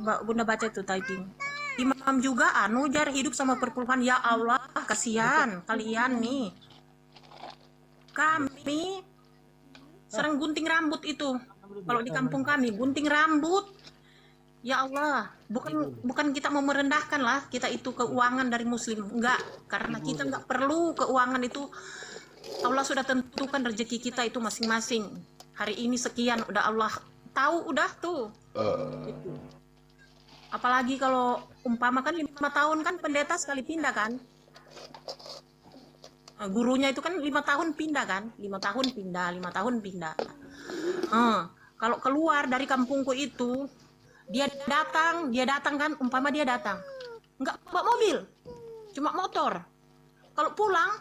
Bunda baca itu typing. Imam juga anu jar hidup sama perpuluhan. Ya Allah, kasihan kalian nih. Kami sering gunting rambut itu. Kalau di kampung kami gunting rambut. Ya Allah, bukan kita mau merendahkan lah kita itu keuangan dari muslim. Enggak, karena kita enggak perlu keuangan itu. Allah sudah tentukan rezeki kita itu masing-masing. Hari ini sekian udah Allah tahu udah tuh. Gitu. Apalagi kalau umpama kan 5 tahun kan pendeta sekali pindah kan. Gurunya itu kan 5 tahun pindah kan, 5 tahun pindah, 5 tahun pindah. Kalau keluar dari kampungku itu, dia datang kan, umpama dia datang, nggak bawa mobil, cuma motor. Kalau pulang,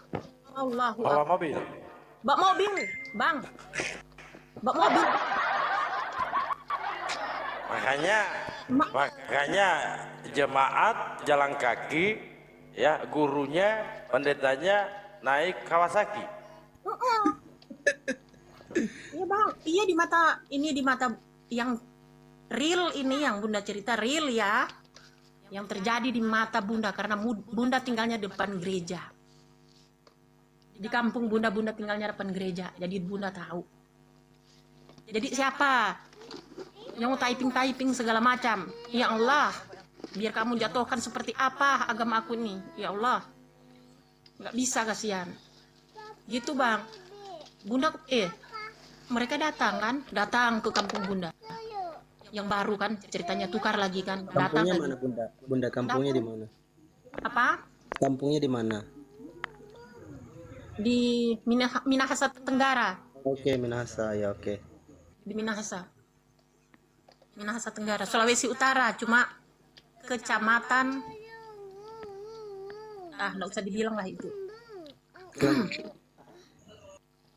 Allahu Bawa Akbar. mobil. Bawa mobil, bang, bawa mobil. Makanya jemaat jalan kaki, ya gurunya, pendetanya naik Kawasaki. Iya bang, iya di mata yang real ini yang Bunda cerita real ya, yang terjadi di mata Bunda karena Bunda tinggalnya depan gereja. Di kampung Bunda tinggalnya depan gereja, jadi Bunda tahu. Jadi siapa yang mau typing segala macam? Ya Allah, biar kamu jatuhkan seperti apa agama aku ini. Ya Allah, nggak bisa kasihan. Gitu bang, Bunda mereka datang ke kampung Bunda yang baru kan ceritanya tukar lagi kan datang Kampungnya lagi. mana Bunda? Bunda kampungnya di mana? Apa Kampungnya di mana? di Minahasa Tenggara, Oke, Minahasa ya, oke. di Minahasa Tenggara, Sulawesi Utara, cuma kecamatan nggak usah dibilang lah itu.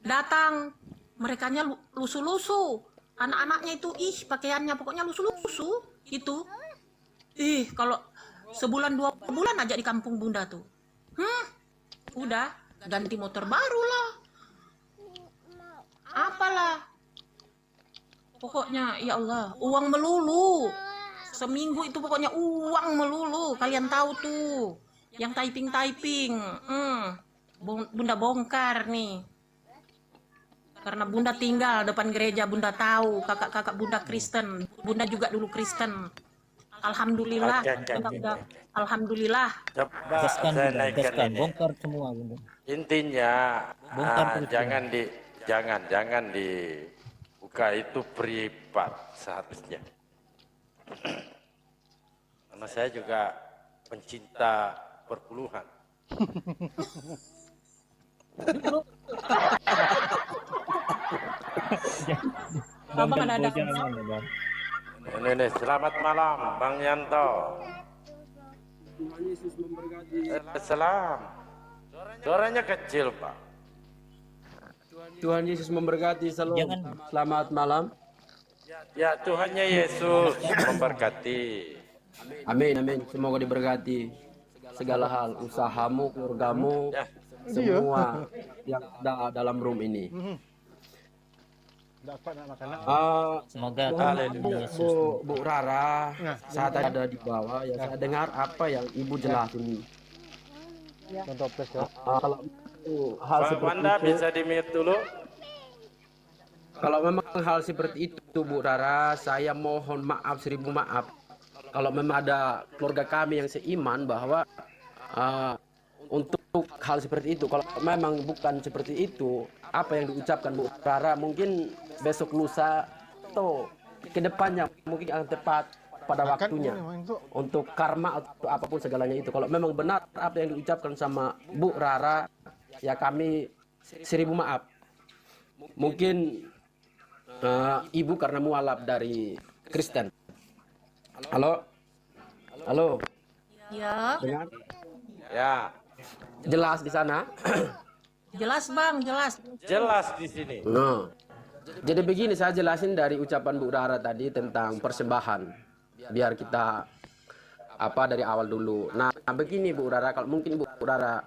Datang merekanya lusu-lusu, anak-anaknya itu pakaiannya pokoknya lusu-lusu itu. Kalau sebulan 2 bulan aja di kampung Bunda tuh udah ganti motor baru lah, apalah pokoknya. Ya Allah, uang melulu seminggu itu, pokoknya uang melulu. Kalian tahu tuh yang typing Bunda bongkar nih karena Bunda tinggal depan gereja. Bunda tahu kakak-kakak Bunda Kristen, Bunda juga dulu Kristen. Alhamdulillah. Alhamdulillah. Coba Gaskan saya Bunda, naikkan gaskan, ini. bongkar semua Bunda. Intinya Bongkar terus, jangan dibuka, itu privat seharusnya. Karena saya juga pencinta perpuluhan. Abang ada Jangan, Bang. Ini, selamat malam Bang Yanto. Tuhan Yesus memberkati. Salam. Suaranya kecil Pak. Tuhan Yesus memberkati. Jangan. Selamat malam. Ya, Tuhannya Yesus memberkati. Amin, amin. Semoga diberkati segala hal, usahamu, keluargamu, Ya. semua yang ada dalam room ini. Semoga Bu Rara saat ada di bawah ya, saya dengar apa yang Ibu jelasin. Kalau hal Pak seperti Wanda itu, bisa di-mute dulu. kalau memang hal seperti itu Bu Rara, saya mohon maaf, 1000 maaf. Kalau memang ada keluarga kami yang seiman bahwa untuk hal seperti itu, kalau memang bukan seperti itu, apa yang diucapkan Bu Rara mungkin besok lusa atau kedepannya mungkin akan tepat pada waktunya untuk karma atau apapun segalanya itu. Kalau memang benar apa yang diucapkan sama Bu Rara, ya kami 1000 maaf. Mungkin ibu karena mualaf dari Kristen. Halo, halo, ya. dengar? Ya, Jelas di sana? Jelas bang, jelas. jelas di sini. Nah, jadi begini saya jelasin dari ucapan Bu Rara tadi tentang persembahan. Biar kita dari awal dulu. Nah, begini Bu Rara, kalau mungkin Bu Rara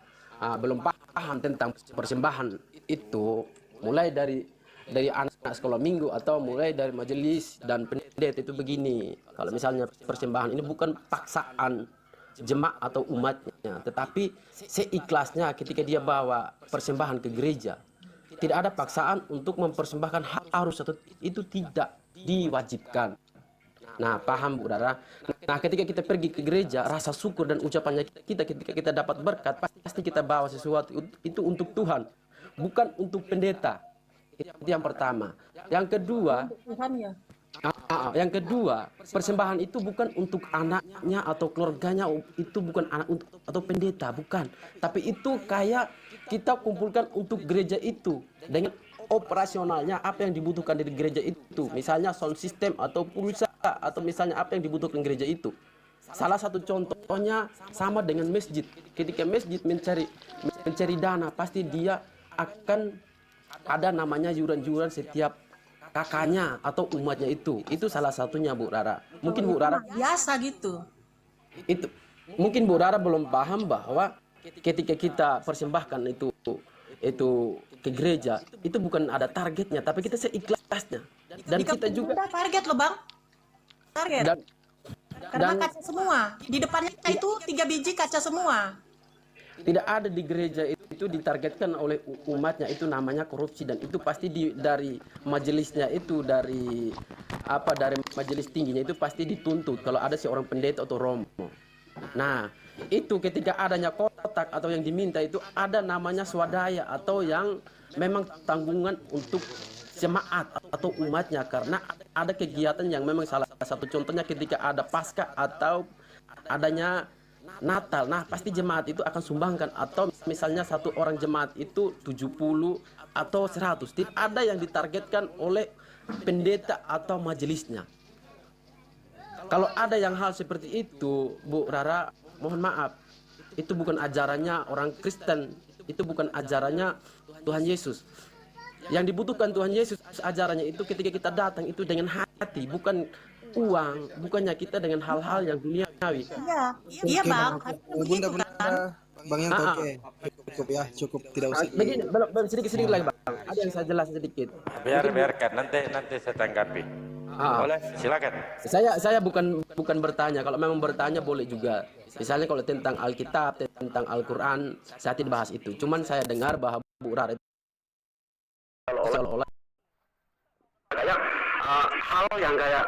belum paham tentang persembahan itu, mulai dari dari anak sekolah minggu atau mulai dari majelis dan pendeta itu begini. Kalau misalnya persembahan ini bukan paksaan jemaat atau umatnya, tetapi seikhlasnya ketika dia bawa persembahan ke gereja. Tidak ada paksaan untuk mempersembahkan harus atau itu tidak diwajibkan. Nah, paham Bu Dara? Nah, ketika kita pergi ke gereja, rasa syukur dan ucapannya kita ketika kita dapat berkat, pasti kita bawa sesuatu itu untuk Tuhan, bukan untuk pendeta. Itu yang pertama. Yang kedua, Tuhan ya. yang kedua, persembahan itu bukan untuk anaknya atau keluarganya, itu bukan anak untuk atau pendeta, bukan. Tapi itu kayak kita kumpulkan untuk gereja itu dengan operasionalnya apa yang dibutuhkan dari gereja itu. Misalnya sound system atau pulsa atau misalnya apa yang dibutuhkan gereja itu. Salah satu contohnya sama dengan masjid. Ketika masjid mencari dana, pasti dia akan ada namanya yuran-yuran setiap kakaknya atau umatnya itu. Itu salah satunya Bu Rara. Mungkin Bu Rara Biasa gitu. itu mungkin Bu Rara belum paham bahwa ketika kita persembahkan itu ke gereja itu bukan ada targetnya, tapi kita seikhlasnya. Dan Di kita kampung juga Bunda target loh Bang. Target. dan Karena dan kaca semua. Di depannya itu 3 biji kaca semua. tidak ada di gereja itu ditargetkan oleh umatnya, itu namanya korupsi. Dan itu pasti dari majelisnya itu, dari majelis tingginya itu pasti dituntut kalau ada seorang pendeta atau romo. Nah, itu ketika adanya kotak atau yang diminta itu ada namanya swadaya atau yang memang tanggungan untuk jemaat atau umatnya, karena ada kegiatan yang memang salah satu contohnya ketika ada Paskah atau adanya Natal. Nah, pasti jemaat itu akan sumbangkan, atau misalnya satu orang jemaat itu 70 atau 100. Tidak ada yang ditargetkan oleh pendeta atau majelisnya. Kalau ada yang hal seperti itu, Bu Rara, mohon maaf, itu bukan ajarannya orang Kristen, itu bukan ajarannya Tuhan Yesus. Yang dibutuhkan Tuhan Yesus ajarannya itu ketika kita datang itu dengan hati, bukan uang, bukannya kita dengan hal-hal yang duniawi. Iya. Iya Bang. Harusnya Bunda, begitu Bunda, kan. Bang Yanto, oke. Cukup ya, cukup. Tidak usah. Begini, belum sedikit lagi Bang. Ada yang saya jelas sedikit. Biarkan nanti saya tanggapi. Boleh, silakan. Saya bukan bertanya. Kalau memang bertanya boleh juga. Misalnya kalau tentang Alkitab, tentang Al-Quran, saya tidak bahas itu. Cuman saya dengar bahwa Bu Rara itu seolah-olah kayak hal yang kayak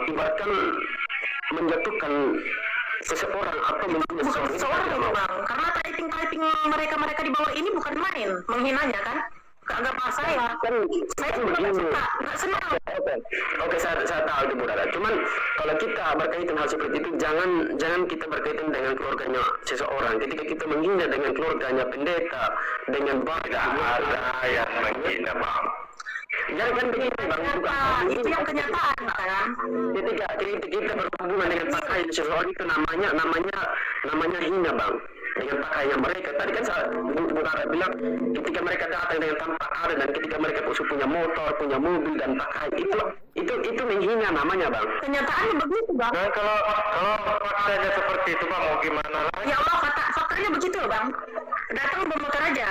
ibaratkan menjatuhkan seseorang atau Bukan seseorang ini Bang. Karena typing mereka di bawah ini bukan main. Menghinanya kan. Agak pas saya. Saya juga nggak suka. Nggak senang. Oke, saya tahu itu Bu Rara. Cuman kalau kita berkaitan hal seperti itu, jangan kita berkaitan dengan keluarganya seseorang. Ketika kita menghina dengan keluarganya pendeta, dengan tidak ada yang menghina Bang. Jadi kan begini Bang, Itu yang kenyataan kan. ketika kita berhubungan dengan pakaian seseorang itu namanya hina Bang. Dengan pakaian mereka tadi kan Bu Rara bilang ketika mereka datang dengan tanpa ada, dan ketika mereka punya motor, punya mobil dan pakaian itu menghina namanya Bang. Kenyataannya begitu Bang. Nah, kalau faktanya seperti itu Bang, mau gimana lagi? Ya Allah, faktanya begitu loh Bang. Datang bermotor aja.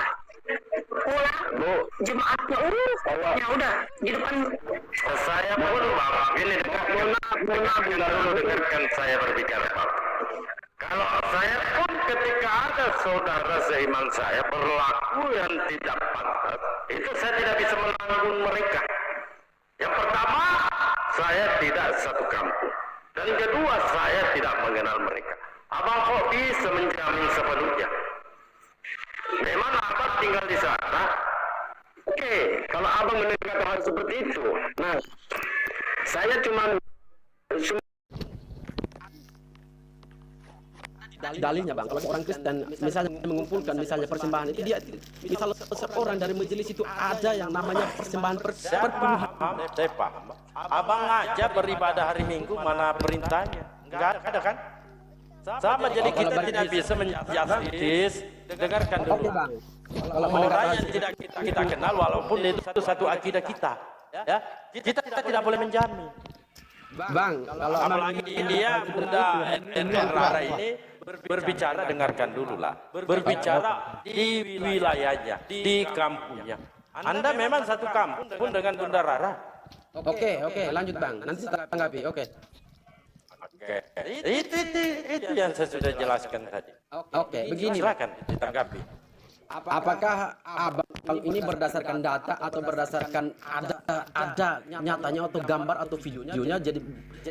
Pulang, Bu, jemaatnya ya udah di depan. Saya pun Bang, ini dengarkan saya berbicara Bang. Kalau saya pun ketika ada saudara seiman saya berlaku yang tidak pantas, itu saya tidak bisa menanggung mereka. Yang pertama, saya tidak satu kampung. Dan kedua, saya tidak mengenal mereka. Abang kok bisa menjamin sepenuhnya? Memang abang tinggal di sana. Oke, kalau abang mendengar hal seperti itu, nah, saya cuma dalilnya Bang, kalau seorang Kristen misalnya mengumpulkan misalnya persembahan itu, dia misal seorang dari majelis itu ada yang namanya persembahan perpuluhan. Saya paham. Abang aja beribadah hari Minggu, mana perintahnya? Enggak ada kan? Sama, jadi kita tidak bisa menjustis. Dengarkan dulu. Oke Bang. Kalau Orang yang tidak kita kenal, walaupun itu satu akidah kita, ya, kita tidak boleh menjamin. Bang, kalau Apalagi dia Bunda Rara ini berbicara, dengarkan dulu lah. Berbicara di wilayahnya, di kampungnya. Anda memang satu kampung dengan Bunda Rara. Oke, lanjut Bang. Nanti saya tanggapi. Oke. Oke, itu yang saya sudah jelaskan tadi. Oke, begini. Silakan ditanggapi. Apakah abang ini berdasarkan data atau berdasarkan ada nyatanya atau gambar atau videonya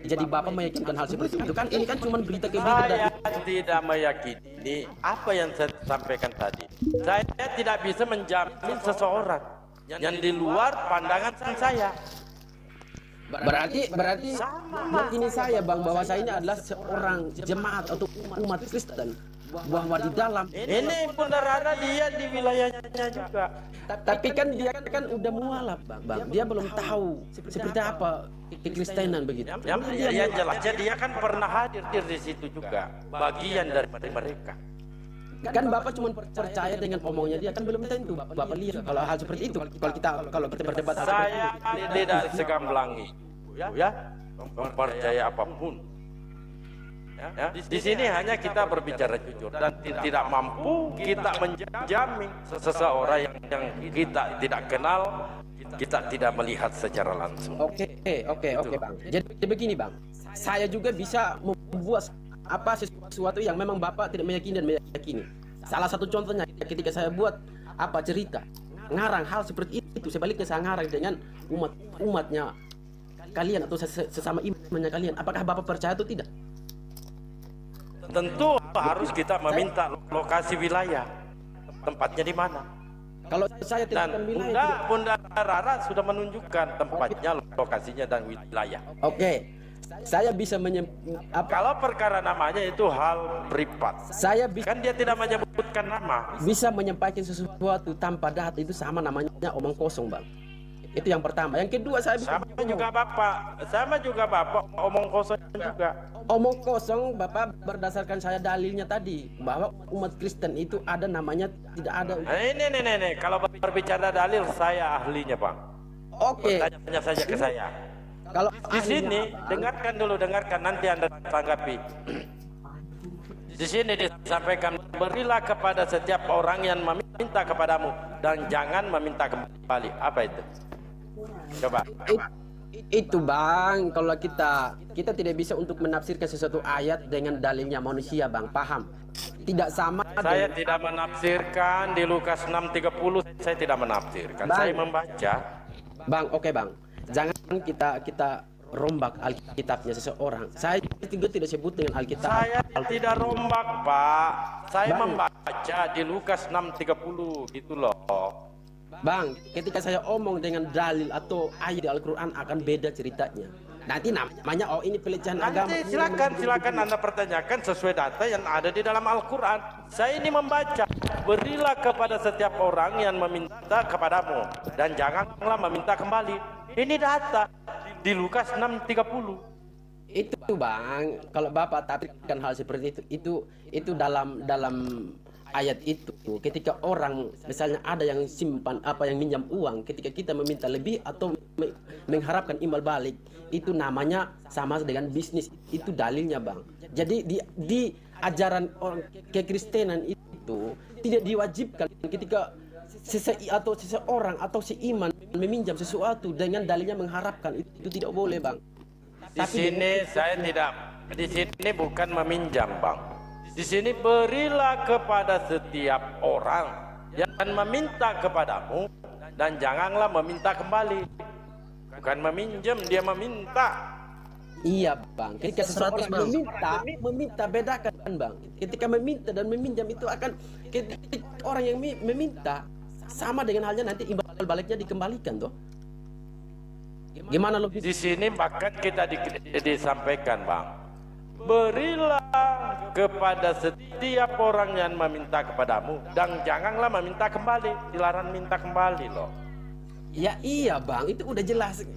jadi bapak meyakinkan hal seperti itu kan ini kan cuma berita ke berita Saya tidak meyakini apa yang saya sampaikan tadi. Saya tidak bisa menjamin seseorang yang di luar pandangan saya. berarti ini saya Bang bahwa saya ini adalah seorang jemaat atau umat Kristen bahwa di dalam Ini Bunda Rara dia di wilayahnya juga. tapi kan dia kan udah mualaf Bang. Dia belum tahu seperti apa kekristenan begitu. Yang jelasnya dia kan pernah hadir di situ juga, bagian dari mereka. Kan Bapak cuma percaya dengan omongnya dia kan belum tentu Bapak lihat kalau hal seperti itu kalau kita berdebat hal seperti Saya tidak segamblang itu, ya, mempercaya apapun. Ya, di sini hanya kita berbicara jujur dan tidak mampu kita menjamin seseorang yang kita tidak kenal, kita tidak melihat secara langsung. Oke Bang. Jadi begini Bang, saya juga bisa membuat sesuatu yang memang Bapak tidak meyakini dan meyakini. Salah satu contohnya ketika saya buat cerita ngarang hal seperti itu, sebaliknya saya ngarang dengan umatnya kalian atau sesama imannya kalian. Apakah Bapak percaya atau tidak? Tentu harus kita meminta lokasi wilayah, tempatnya di mana. Kalau saya tidak Dan akan wilayah. Bunda Rara sudah menunjukkan tempatnya, lokasinya dan wilayah. Oke. Saya bisa Kalau perkara namanya itu hal privat. saya Kan dia tidak menyebutkan nama. bisa menyampaikan sesuatu tanpa data itu sama namanya omong kosong Bang. Itu yang pertama. Yang kedua saya bisa Sama juga Bapak omong kosong juga. omong kosong Bapak berdasarkan saya dalilnya tadi bahwa umat Kristen itu ada namanya tidak ada. Nah, ini kalau berbicara dalil saya ahlinya, Bang. Oke. Tanya saja ke saya. Kalau Di sini dengarkan nanti Anda tanggapi. Di sini disampaikan, berilah kepada setiap orang yang meminta kepadamu dan jangan meminta kembali. Apa itu? Coba. itu Bang, kalau kita tidak bisa untuk menafsirkan sesuatu ayat dengan dalilnya manusia Bang, paham? Tidak sama. Saya tidak menafsirkan di Lukas 6:30, saya tidak menafsirkan. Bang. Saya membaca. Bang, oke Bang. Jangan kita rombak Alkitabnya seseorang. Saya juga tidak sebut dengan Alkitab. Saya tidak rombak, Pak. Saya membaca di Lukas 6:30 gitu loh. Bang, ketika saya omong dengan dalil atau ayat di Al-Quran akan beda ceritanya. Nanti namanya ini pelecehan agama. Nanti silakan Anda pertanyakan sesuai data yang ada di dalam Al-Quran. Saya ini membaca, berilah kepada setiap orang yang meminta kepadamu dan janganlah meminta kembali. Ini data di Lukas 6:30. Itu Bang, kalau Bapak tafsirkan hal seperti itu dalam ayat itu, ketika orang misalnya ada yang simpan yang minjam uang, ketika kita meminta lebih atau mengharapkan imbal balik, itu namanya sama dengan bisnis. Itu dalilnya Bang. Jadi di ajaran orang kekristenan itu tidak diwajibkan ketika seseorang atau seiman meminjam sesuatu dengan dalilnya mengharapkan, itu tidak boleh Bang. Di sini bukan meminjam, Bang. Di sini berilah kepada setiap orang yang meminta kepadamu dan janganlah meminta kembali. Bukan meminjam, dia meminta. Iya Bang, ketika seseorang meminta bedakan Bang. Ketika meminta dan meminjam itu akan, ketika orang yang meminta sama dengan halnya nanti imbal baliknya dikembalikan toh. Gimana logis? Di sini bahkan kita disampaikan, Bang. Berilah kepada setiap orang yang meminta kepadamu dan janganlah meminta kembali. Dilarang minta kembali loh. Ya iya Bang, itu udah jelas.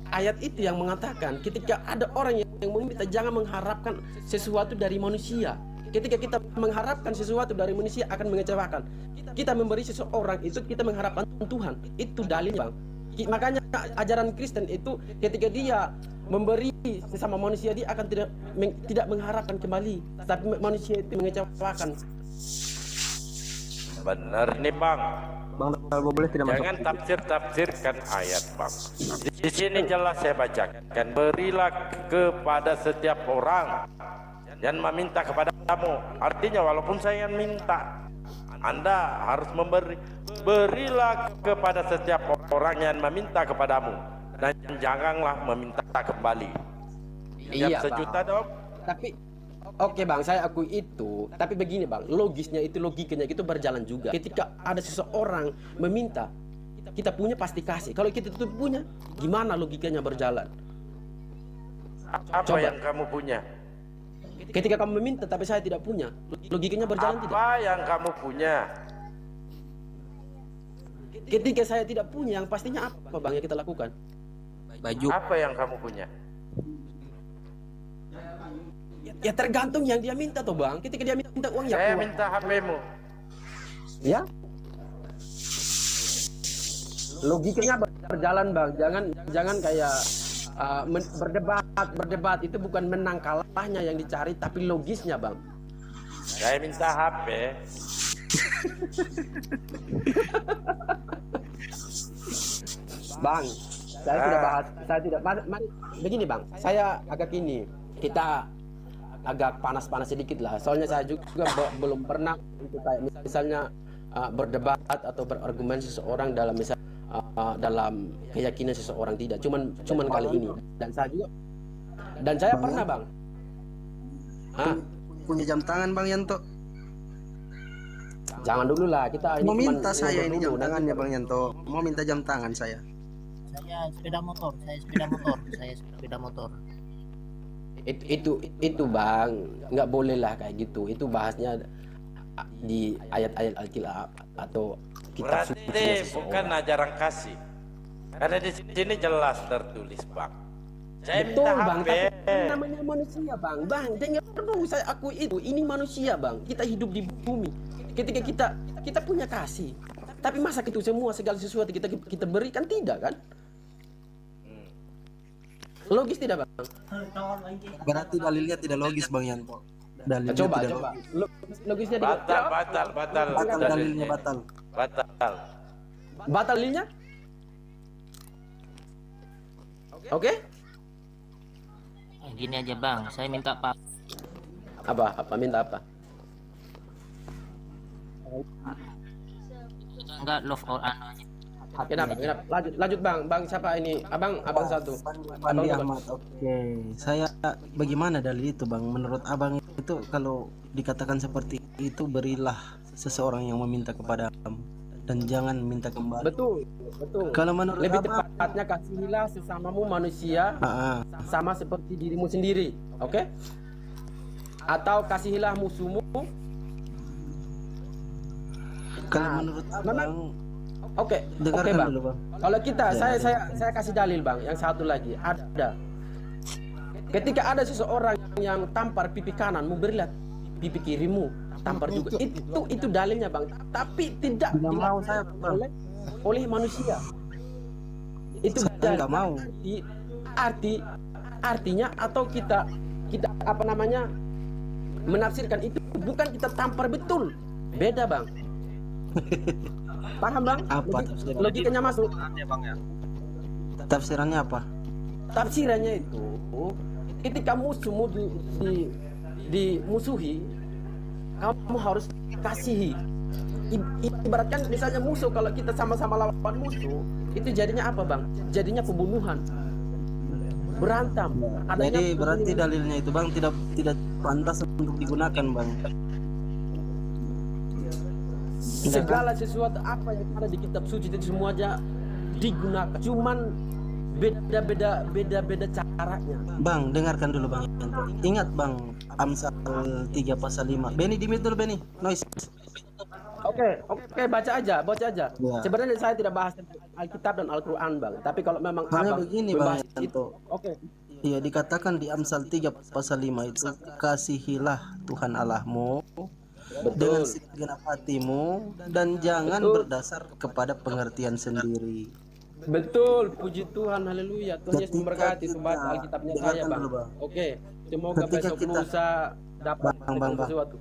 Ayat itu yang mengatakan ketika ada orang yang meminta, jangan mengharapkan sesuatu dari manusia. Ketika kita mengharapkan sesuatu dari manusia akan mengecewakan. Kita memberi seseorang itu kita mengharapkan Tuhan. Itu dalil Bang. Makanya ajaran Kristen itu ketika dia memberi sesama manusia, dia akan tidak mengharapkan kembali, tapi manusia itu mengecewakan. Benar nih Bang. Bang Dalbo boleh tidak masuk? Jangan tafsir-tafsirkan ayat, Bang. Di sini jelas saya bacakan, berilah kepada setiap orang yang meminta kepadamu. Artinya walaupun saya yang minta, Anda harus memberi. Berilah kepada setiap orang yang meminta kepadamu, dan janganlah meminta kembali. Iya, Tiap sejuta Bang. dong. Tapi oke Bang, saya akui itu. Tapi begini Bang, logisnya itu, logikanya itu berjalan juga. Ketika ada seseorang meminta, kita punya pasti kasih. Kalau kita itu punya, gimana logikanya berjalan? Apa Coba. yang kamu punya? Ketika kamu meminta tapi saya tidak punya, logikanya berjalan tidak? Apa yang kamu punya? Ketika saya tidak punya, yang pastinya apa Bang yang kita lakukan? Baju. Apa yang kamu punya? Ya tergantung yang dia minta toh Bang. Ketika dia minta uang ya Saya uang. minta HP-mu. Ya. Logikanya berjalan Bang. Jangan kayak berdebat itu bukan menang kalahnya yang dicari, tapi logisnya Bang. Saya minta HP. Bang, saya tidak mari begini Bang. Saya agak ini, kita agak panas-panas sedikit lah. Soalnya saya juga belum pernah untuk kayak misalnya berdebat atau berargumen seseorang dalam dalam keyakinan seseorang, tidak. Cuman kali ini. Dan saya pernah Bang. Punya jam tangan Bang Yanto. Jangan dulu lah, kita ini Mau cuman minta saya ngobrol ini jam dulu, tangannya Bang Yanto. Mau minta jam tangan saya. Saya sepeda motor. Itu Bang, nggak boleh lah kayak gitu. Itu bahasnya di ayat-ayat Alkitab atau kitab suci Berarti bukan ajaran kasih. Karena di sini jelas tertulis, Bang. Saya Betul minta Bang, HP. tapi namanya manusia Bang. Dengar dulu, saya akui itu. Ini manusia Bang. Kita hidup di bumi. Ketika kita punya kasih, tapi masa itu semua segala sesuatu kita berikan, tidak kan? Logis tidak Bang? Berarti dalilnya tidak logis Bang Yanto. Dalilnya Coba. tidak logis. Logisnya Batal. Batal dalilnya batal. Batal. Batal dalilnya? Oke? Gini aja Bang, saya minta Pak. Minta apa? Enggak love or ano. Kenapa? Lanjut Bang siapa ini? Abang satu. Fandi Abang Ahmad. Oke. Saya bagaimana dalil itu Bang? Menurut Abang itu kalau dikatakan seperti itu, berilah seseorang yang meminta kepadamu dan jangan minta kembali. Betul. Kalau menurut Lebih Abang, tepatnya kasihilah sesamamu manusia sama seperti dirimu sendiri, oke? Atau kasihilah musuhmu. kalau menurut Abang, Oke dengarkan Bang. dulu Bang. Kalau kita, saya kasih dalil Bang. Yang satu lagi ada. Ketika ada seseorang yang tampar pipi kananmu, berilah pipi kirimu tampar juga. Itu dalilnya Bang. Tapi tidak mau saya Bang. oleh manusia. Itu Saya nggak mau. Artinya atau kita apa namanya menafsirkan itu bukan kita tampar betul. Beda Bang. Paham Bang? Apa tafsirannya? Logikanya masuk. Tafsirannya apa? Tafsirannya itu ketika musuhmu dimusuhi, kamu harus kasihi. Ibaratkan misalnya musuh, kalau kita sama-sama lawan musuh, itu jadinya apa Bang? Jadinya pembunuhan, berantem. Jadi berarti dalilnya itu Bang tidak pantas untuk digunakan Bang. Segala sesuatu apa yang ada di kitab suci itu semuanya digunakan, cuman beda caranya. Bang, dengarkan dulu Bang. Ingat Bang, Amsal 3 pasal 5. Benny, dimit dulu Benny. Noise. Oke, baca aja. Ya. Sebenarnya saya tidak bahas tentang Alkitab dan Al-Quran Bang, tapi kalau memang Soalnya Abang begini Bang membahas itu, oke. Iya, dikatakan di Amsal 3 pasal 5 itu, kasihilah Tuhan Allahmu dengan segenap hatimu dan jangan berdasar kepada pengertian sendiri. Betul, puji Tuhan, haleluya. Tuhan Yesus Ketika memberkati. kita- Baca Alkitabnya saya dengarkan Bang. dulu, Bang. Oke, semoga Ketika besok kita- lusa dapat Bang. sesuatu.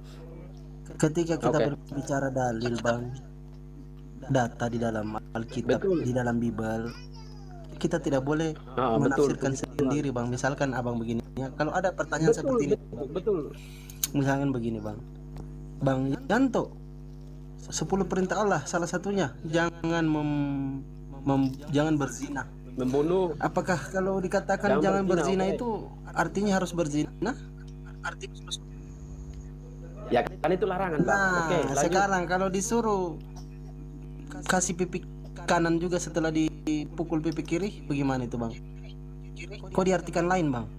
Ketika kita Oke. berbicara dalil Bang, data di dalam Alkitab, Betul. di dalam Bible, kita tidak boleh Ah, betul. menafsirkan sendiri, Bang. Misalkan abang begini, ya, kalau ada pertanyaan seperti ini, Betul. misalkan begini, Bang Yanto, 10 perintah Allah salah satunya jangan jangan berzina. Membunuh. Apakah kalau dikatakan jangan Jangan berzina, berzina oke. itu artinya harus berzina? Ya kan itu larangan, Bang. Nah, Oke, lanjut. sekarang kalau disuruh kasih pipi kanan juga setelah dipukul pipi kiri, bagaimana itu, Bang? Kok diartikan lain, Bang?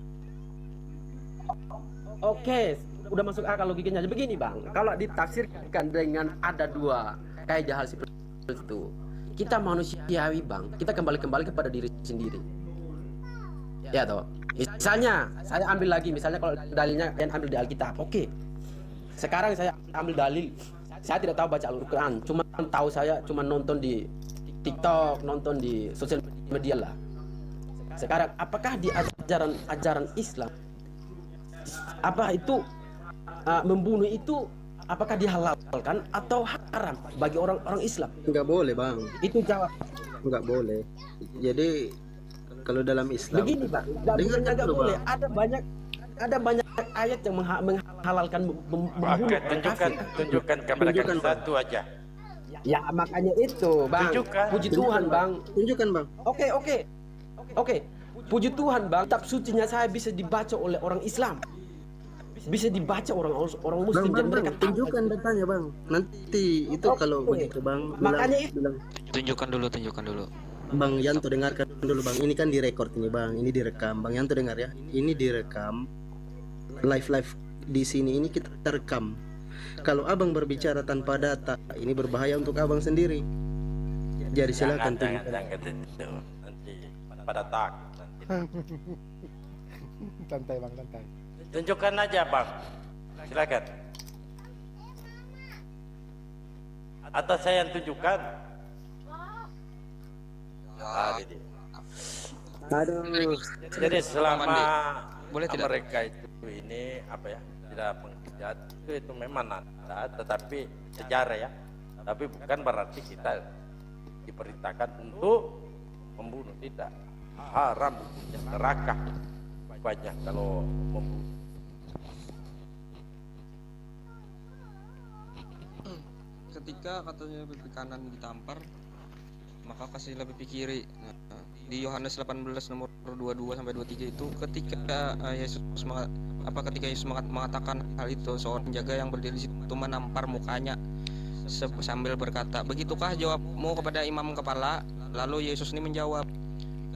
Oke, udah masuk akal logikanya. Begini, Bang, kalau ditafsirkan dengan ada dua kayak hal seperti itu, kita manusiawi, Bang. Kita kembali kepada diri sendiri. Ya toh. Misalnya, saya ambil lagi, misalnya kalau dalilnya yang ambil di Alkitab. Oke. Sekarang saya ambil dalil. Saya tidak tahu baca Al-Quran, cuma nonton di TikTok, nonton di sosial media lah. Sekarang, apakah di ajaran Islam apa itu membunuh itu apakah dihalalkan atau haram bagi orang-orang Islam? Enggak boleh, Bang. Itu jawab. Enggak boleh. Jadi kalau dalam Islam Begini, Bang, dengarkan nggak dulu, boleh. Bang. Ada banyak ayat yang menghalalkan membunuh Oke, orang kafir. tunjukkan kepada kami Tunjukkan, Bang. satu aja. Ya makanya itu, Bang. Tunjukkan. Puji Tuhan, Bang. Tunjukkan, Bang. Oke. Puji Tuhan, Bang. Kitab sucinya saya bisa dibaca oleh orang Islam. Bisa dibaca orang Muslim dan mereka tahu. tunjukkan datanya, Bang. Nanti itu kalau Oke. begitu, Bang. Makanya bilang, Tunjukkan dulu. Bang Yanto, dengarkan dulu, Bang. Ini kan direkord ini, Bang. Ini direkam. Bang Yanto dengar ya. Ini direkam live di sini. Ini kita rekam. Kalau abang berbicara tanpa data, ini berbahaya untuk abang sendiri. Jadi silakan Jangan tunjukkan. gitu. Nanti pada takut. Santai Bang, santai. Tunjukkan aja, Bang. Silakan. Atau saya yang tunjukkan? Ini. Aduh. Jadi selama Boleh tidak? mereka itu ini apa ya, tidak menghujat, itu memang ada, tetapi sejarah ya. Tapi bukan berarti kita diperintahkan untuk membunuh, tidak. Haram, neraka banyak kalau membunuh. Ketika katanya pipi kanan ditampar, maka kasihlah pipi kiri. Nah, di Yohanes 18 nomor 22 sampai 23 itu ketika ketika Yesus mengatakan hal itu, seorang penjaga yang berdiri di situ menampar mukanya sambil berkata, "Begitukah jawabmu kepada imam kepala?" Lalu Yesus ini menjawab,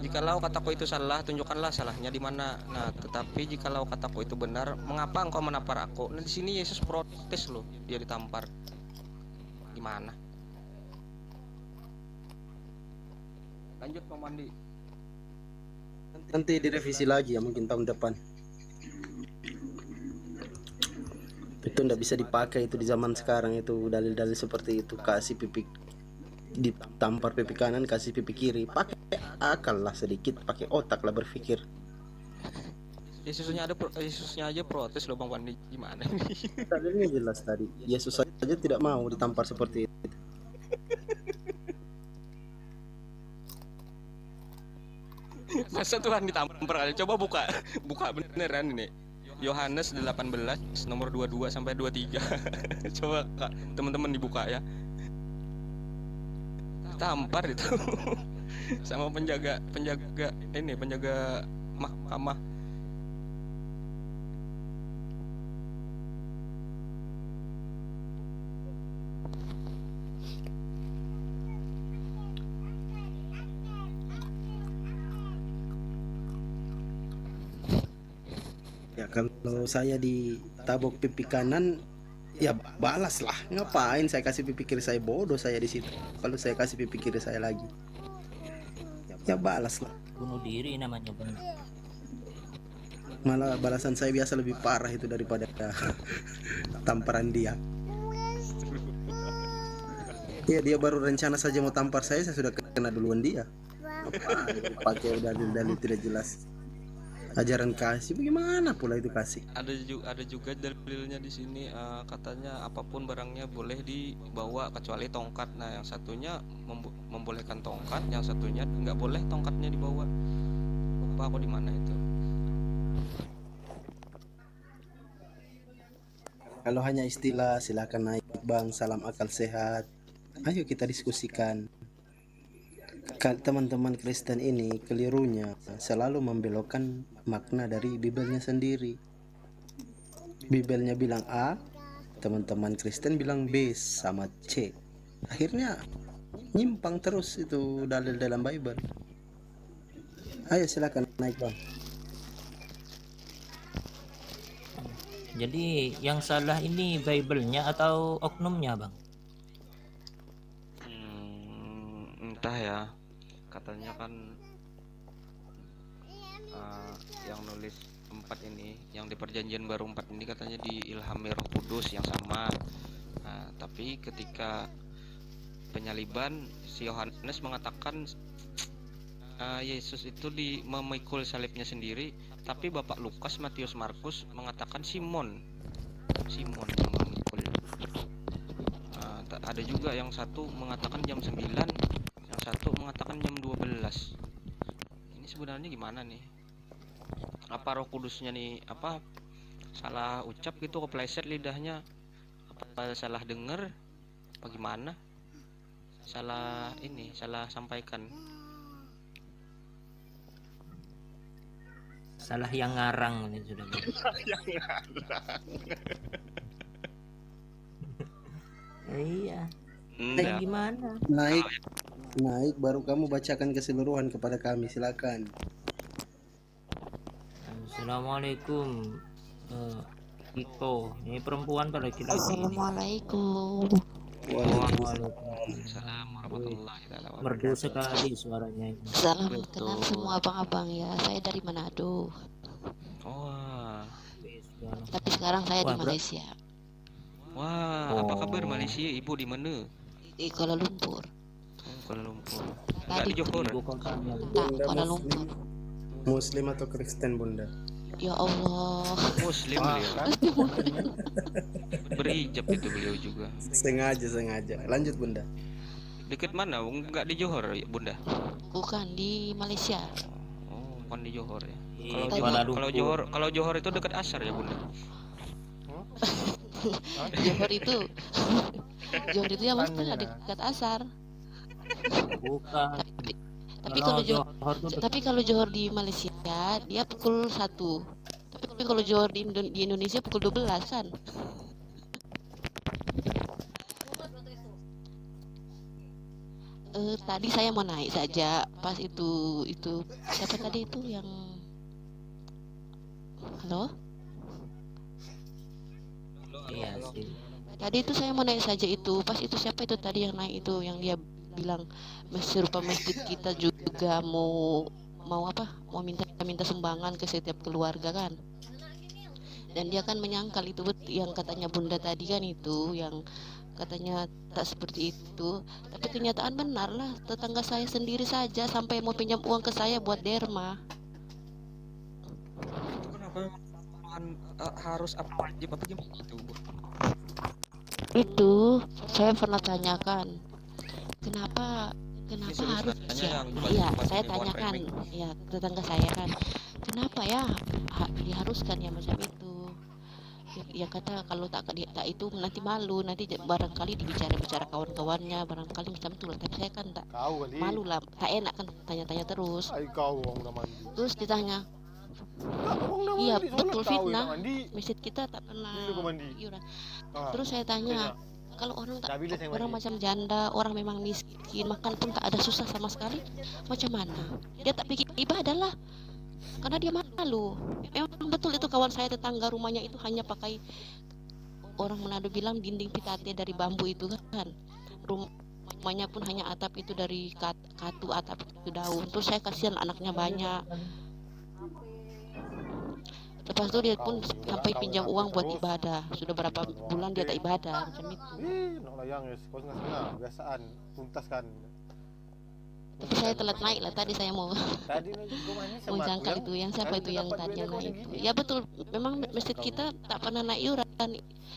"Jikalau kataku itu salah, tunjukkanlah salahnya di mana. Nah, tetapi jikalau kataku itu benar, mengapa engkau menampar aku?" Nah, di sini Yesus protes loh, dia ditampar. Gimana? Lanjut, Bang Mandi. Nanti direvisi lagi ya, mungkin tahun depan. Itu ndak bisa dipakai itu di zaman sekarang, itu dalil-dalil seperti itu. Kasih pipi, ditampar pipi kanan, kasih pipi kiri. Pakai akal lah sedikit, pakai otak lah berpikir. Yesusnya aja protes loh, Bang Mandi. Gimana ini? Dalilnya jelas tadi. Yesus saja tidak mau ditampar seperti itu. Masa Tuhan ditampar kali? Coba buka beneran ini. Yohanes 18 nomor 22 sampai 23. Coba Kak, teman-teman dibuka ya. Tampar itu sama penjaga mahkamah. Ya kalau saya ditabok pipi kanan, ya balas lah. Ngapain saya kasih pipi kiri? Saya bodoh saya di situ. Kalau saya kasih pipi kiri saya lagi, ya balas lah. Bunuh diri namanya, Bang. Malah balasan saya biasa lebih parah itu daripada tamparan dia. Ya dia baru rencana saja mau tampar saya sudah kena duluan dia. Apa pakai dalil-dalil tidak jelas. Ajaran kasih bagaimana pula itu kasih? Ada juga dalilnya di sini, katanya apapun barangnya boleh dibawa kecuali tongkat. Nah, yang satunya membolehkan tongkat, yang satunya nggak boleh tongkatnya dibawa. Lupa aku di mana itu. Kalau hanya istilah silakan naik bang, salam akal sehat. Ayo kita diskusikan. Teman-teman Kristen ini kelirunya selalu membelokkan makna dari Bibelnya sendiri. Bibelnya bilang A, teman-teman Kristen bilang B sama C. Akhirnya nyimpang terus itu dalil dalam Bible. Ayo silakan naik bang. Jadi yang salah ini Bible-nya atau oknumnya, Bang? Entah ya, katanya kan yang nulis 4 ini, yang di perjanjian baru 4 ini katanya diilhami Roh Kudus yang sama. Nah, tapi ketika penyaliban, si Yohanes mengatakan Yesus itu memikul salibnya sendiri, tapi Bapak Lukas, Matius, Markus mengatakan Simon yang memikul. Ada juga yang satu mengatakan jam 9, yang satu mengatakan jam 12. Ini sebenarnya gimana nih? Apa Roh Kudusnya nih salah ucap gitu, kepleset lidahnya? Apa salah dengar? Apa gimana? Salah sampaikan. Salah yang ngarang ini sudah. Iya. Gimana? Naik baru kamu bacakan keseluruhan kepada kami, silakan. Assalamualaikum. Iko, ini perempuan pada laki-laki. Assalamualaikum. Waalaikumsalam warahmatullahi wabarakatuh. Merdu sekali suaranya ini. Salam kenal semua abang-abang ya. Saya dari Manado. Wah. Tapi sekarang saya di Malaysia. Wah, apa kabar Malaysia? Ibu di mana? Di Kuala Lumpur. Kuala Lumpur. Enggak di Johor. Enggak, Kuala Lumpur. Muslim atau Kristen bunda? Ya Allah. Muslim beliau. Berhijab itu beliau juga. Sengaja. Lanjut bunda. Dekat mana? Enggak di Johor ya, Bunda? Bukan di Malaysia. Oh, bukan di Johor ya. Kalau Johor itu dekat Asar ya, Bunda? Johor itu yang mana dekat Asar. Bukan. Tapi kalau Johor di Malaysia dia pukul 1. Tapi kalau Johor di Indonesia pukul 12 kan. Tadi saya mau naik saja pas itu siapa tadi itu yang halo? Iya sih. Tadi itu saya mau naik saja itu pas itu siapa itu tadi yang naik itu yang dia bilang serupa masjid kita juga mau minta sumbangan ke setiap keluarga kan. Dan dia kan menyangkal itu yang katanya Bunda tadi kan itu yang katanya tak seperti itu, tapi kenyataan benar lah, tetangga saya sendiri saja sampai mau pinjam uang ke saya buat derma. Kenapa harus apa wajib apa gimana itu, Bu? Itu saya pernah tanyakan kenapa harus ya, saya tanyakan ya tetangga saya kan kenapa ya diharuskan ya macam itu ya, kata kalau tak itu nanti malu, nanti barangkali bicara kawan-kawannya barangkali macam itu. Tapi saya kan tak malu lah, tak enak kan tanya-tanya terus. Terus ditanya iya betul fitnah, masjid kita tak pernah iuran. Terus saya tanya kalau orang macam janda, orang memang miskin, makan pun tak ada, susah sama sekali, macam mana dia tak pikir ibadah lah, karena dia malu. Memang betul itu kawan saya tetangga rumahnya itu hanya pakai, orang Manado bilang dinding pitate dari bambu itu kan, rumahnya pun hanya atap itu dari katu atap itu daun. Terus saya kasihan anaknya banyak. Lepas itu dia pun sampai pinjam uang buat ibadah. Sudah berapa bulan dia tak ibadah macam itu. Nak layang kau biasaan tuntas kan. Tapi saya telat naik lah tadi, saya mau mau jangkal itu yang siapa itu yang tadi yang naik itu. Ya betul, memang masjid kita tak pernah naik yuran,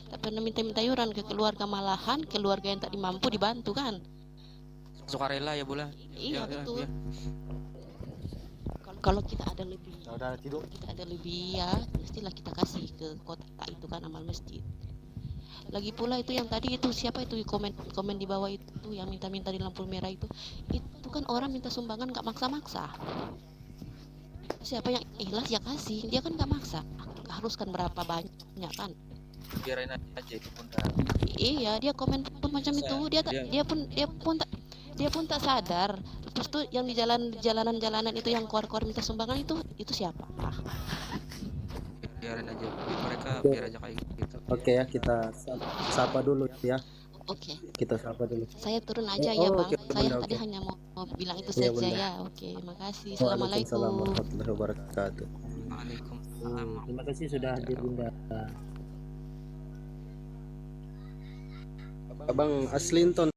tak pernah minta yuran ke keluarga, malahan keluarga yang tak dimampu dibantu kan. Sukarela ya bola. Iya Ya, betul. ya. Kalau kita ada lebih ya mestilah kita kasih ke kota itu kan, amal masjid. Lagi pula itu yang tadi itu siapa itu komen di bawah itu yang minta-minta di lampu merah itu kan orang minta sumbangan nggak maksa-maksa. Siapa yang ikhlas ya kasih, dia kan nggak maksa, nggak harus kan berapa banyak kan. Biarin aja itu bunda. Iya, dia komen pun macam itu, dia pun tak sadar. Terus tuh yang di jalanan itu yang keluar minta sumbangan itu siapa? Biarin aja, mereka biar aja kayak gitu. Oke ya, kita sapa dulu ya. Oke. Kita sapa dulu. Saya turun aja ya Bang. oke, Saya Bunda, tadi oke. hanya mau bilang itu Iya, saja Bunda. ya. Oke, makasih. Waalaikumsalam Assalamualaikum. warahmatullahi wabarakatuh. Waalaikumsalam. Terima kasih sudah hadir Bunda. Abang Aslinton